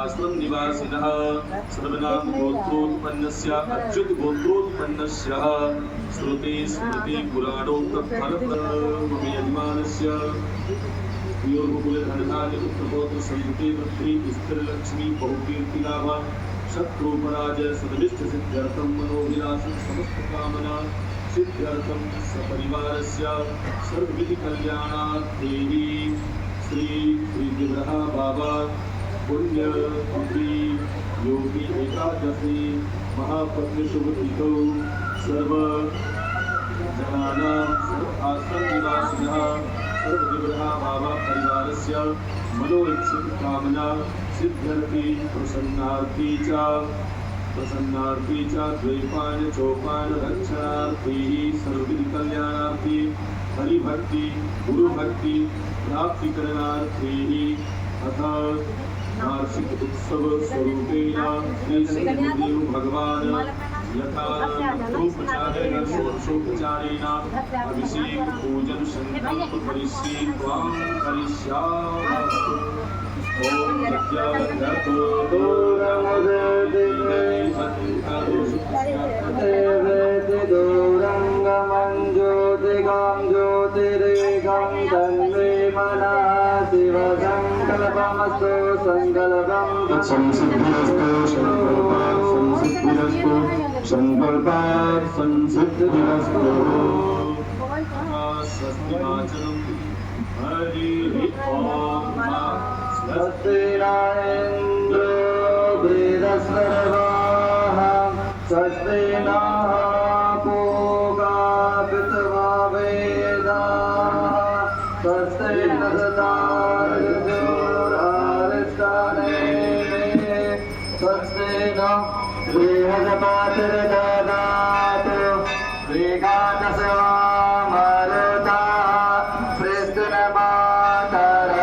आश्रम निवासिनः सर्वनाम गोत्रोत्पन्नस्य अच्युत गोत्रोत्पन्नस्य श्रुति स्मृति पुराणोक्तफलप्रदस्य यजमानस्य योगकुलधनधान्य पुत्रपौत्र संयुते पृथ्वी स्थिरलक्ष्मी बहुकीर्तिलाभ शत्रुपराजय सदमिष्ट सिद्ध्यर्थं मनोविलासं समस्तकामना सिद्ध्यर्थं सपरिवारस्य सर्वविधि कल्याणात् देवी श्री विग्रहा बाबा पुण्यतिथि योगी एकादशी महापत्नी शुभतिथौ सर्व जनानां आश्रम निवासिनः सर्वविग्रहा बाबा परिवारस्य मनोइच्छित कामना सिद्ध्यर्थी प्रसन्नार्थी च द्वैपायन चौपायन रक्षणार्थी सर्वविधि कल्याणार्थी हरिभक्ति गुरुभक्ति प्राप्तिकरणार्थी अथ वार्षिक उत्सव स्वरूपेण श्री सद्गुरुदेव भगवान यथा मंत्रोपचारेण षोडशोपचारेण अभिषेक पूजन संकल्प करिष्यामि ओम यज्ञो दूरंगमं ज्योतिगं ज्योतिरेकं तन्मे मनः शिव संकल्पमस्तु संकल्पं संकल्पात् संसिद्धिरस्तु स्वस्तिवाचनं हरिः ओम स्वस्ति न इन्द्रो बृहस्पतिर्वाः स्वस्ति नः पूषा पितृवा वेदाः स्वस्ति नस्तार्क्ष्योररिष्टानेमिः स्वस्ति नः बृहस्पतिर्दधातु एकादशो मरुतः पृष्ठमातरः